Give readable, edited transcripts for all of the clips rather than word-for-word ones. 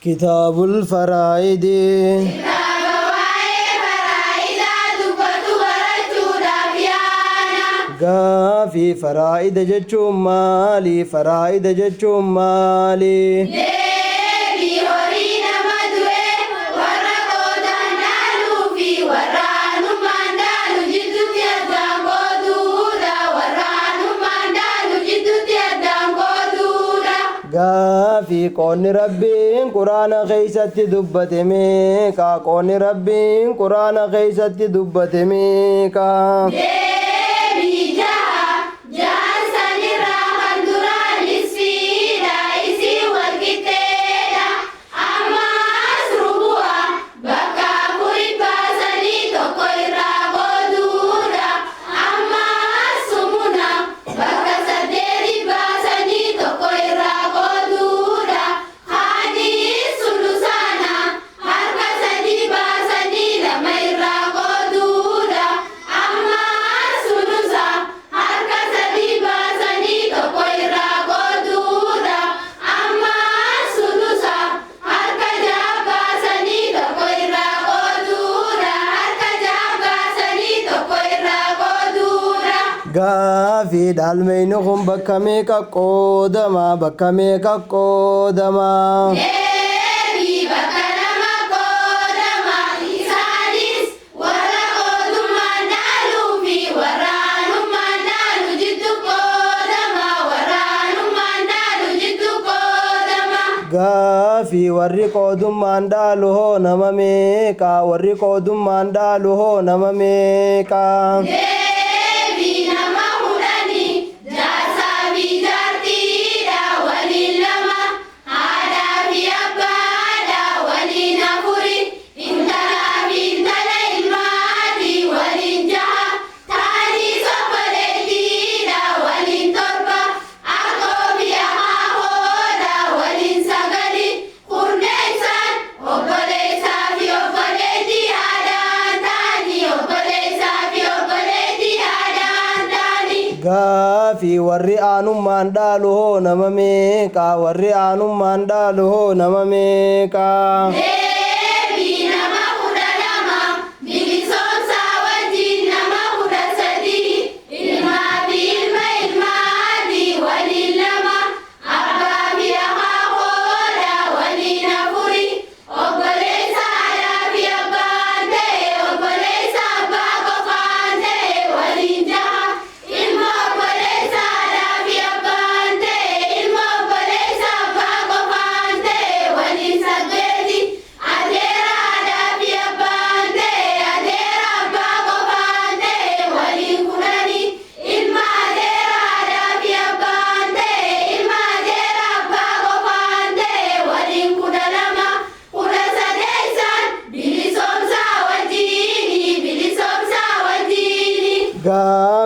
كتاب الفرائض في فرائد جتشم مالي فرائد جتشم مالي في قون ربي قرآن غيست دبتميكا قون ربي قرآن غيست دبتميكا في دالمينهم بكميكا قودما بكميكا قودما في ورقود ماندالو نماميكا ورقود ماندالو نماميكا في ورئان ماندالو نماميكا ورئان ماندالو نماميكا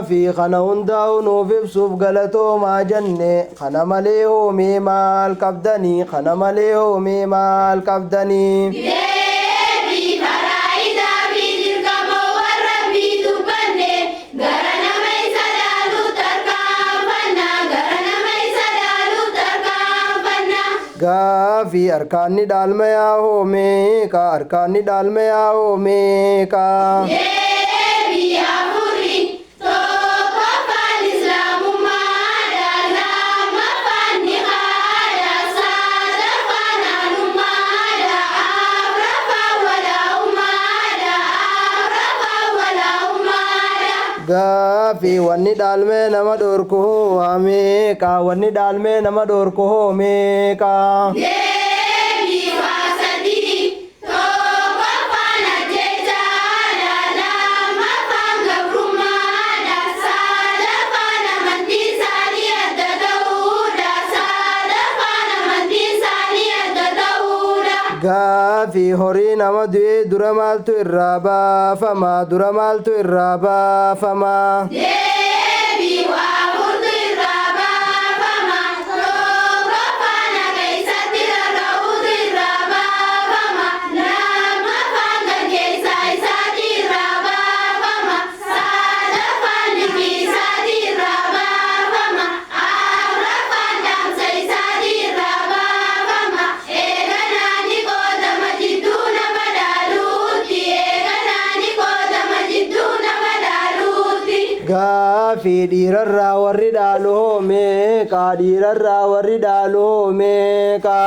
في خنون داونو في بسوف غلطو ما جنة خنماليو ميمال كبدني خنماليو ميمال كبدني في أركاني دالميا هو ميكا أركاني دالميا هو ميكا في وني دالمي نما دوركو ميكا وني دالمي نما دوركو ميكا في هوري نما دوي درمالتو الرابا فما درمالتو الرابا فما في ديررا وردالو ميكا ديررا وردالو ميكا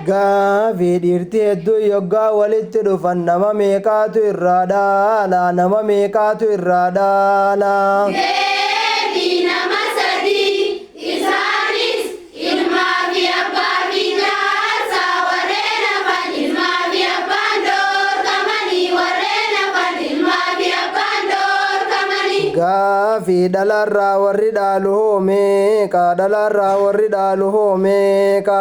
Gaafi dhiirti hedduu yoggaa walitti dhufan nama meeqaatu irraa dhaala nama meeqaatu irraa dhaala. Deebii nama sadii isaanis ilmaa fi abbaa fi jaarsa warreen hafan ilmaa fi abbaan dhoorkamanii warreen hafan ilmaa fi abbaan dhoorkamanii. Gaafi dhalarraa warri dhaalu hoo meeqa dhalarraa warri dhaalu hoo meeqa.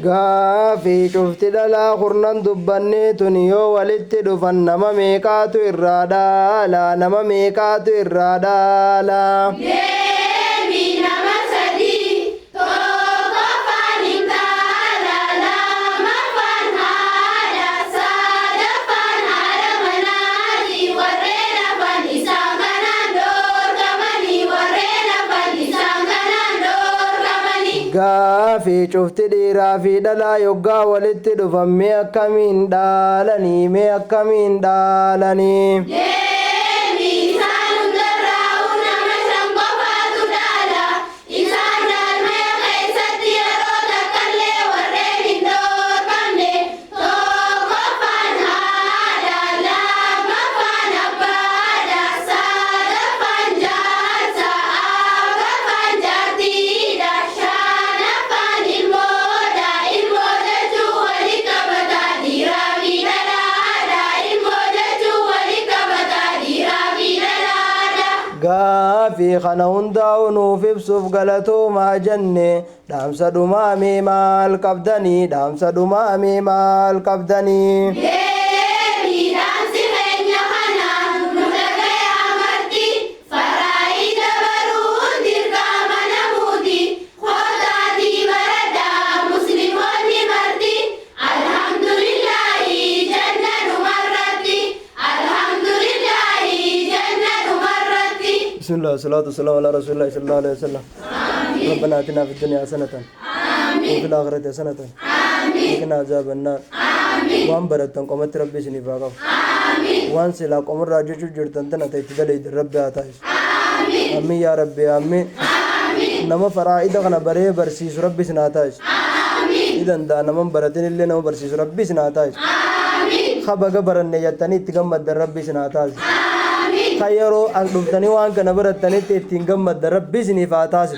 Gaafi cufti dhalaa kurnan dubbanne tun yoo walitti dhufan nama meeqaatu irraa dhaala nama meeqaatu irraa dhaala. Deebii nama sadii tokkoffaan intalaa lammaffaan haadha sadaffaan haadha manaati warreen hafan isaan kanaan dhoorkamanii warreen hafan isaan kanaan dhoorkamanii. Gaafi cufti dhiiraa fi dhalaa yoggaa walitti dhufan mee akkamiin dhaalanii mee akkamiin dhaalanii. Deebii isaan hundarraa'uu nama shan qofaatu dhaala isaan dhalmee keessatti yeroo takkaallee warreen hin dhoorkamne tokkoffaan haadha lammaffaan abbaadha sadaffaan jaarsa afraffaan jaartiidha shanaffaan ilmoodha ilmoo jechuun wali qabataa dhiiraa fi dhalaadha ilmoo jechuun wali qabataa dhiiraa fi dhalaadha. Gaafi kana hundaa'u nuuf ibsuuf galatoomaa jenne dhaamsa dhumaamee maal qabdanii dhaamsa dhumaamee maal qabdanii. Deebii dhaamsi keenya kanaan nu dhaga'e amartii faraa'ida baruun dirqama namuuti kootaatii baradhaa musliimoonni marti alhamdulillaahi janna dhumarratti alhamdulillaahi janna dhumarratti. بسم الله والصلاة والسلام على رسول الله صلى الله عليه وسلم. ربنا آتنا في الدنيا حسنة وفي الآخرة حسنة وقنا عذاب النار. وان برتن قومت ربي سنفا قف وان سلا قوم راجع جرتن تنا تيتدلي ربي آتايس آمين يا ربي آمين. نما فرائض غنا بري برسيس ربي سناتايس إذا دا نما برتن اللي نما برسيس ربي سناتايس خبا برن يتني تجمد ربي سناتايس خيروا أقدمتني وان كان برتني تيتينغم مدرب بيزني فاتاس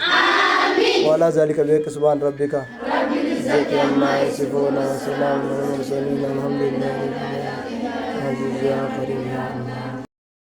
ولا ذلك بك سبحان ربك رب ما يصفون وسلام على المرسلين الحمد لله رب العالمين.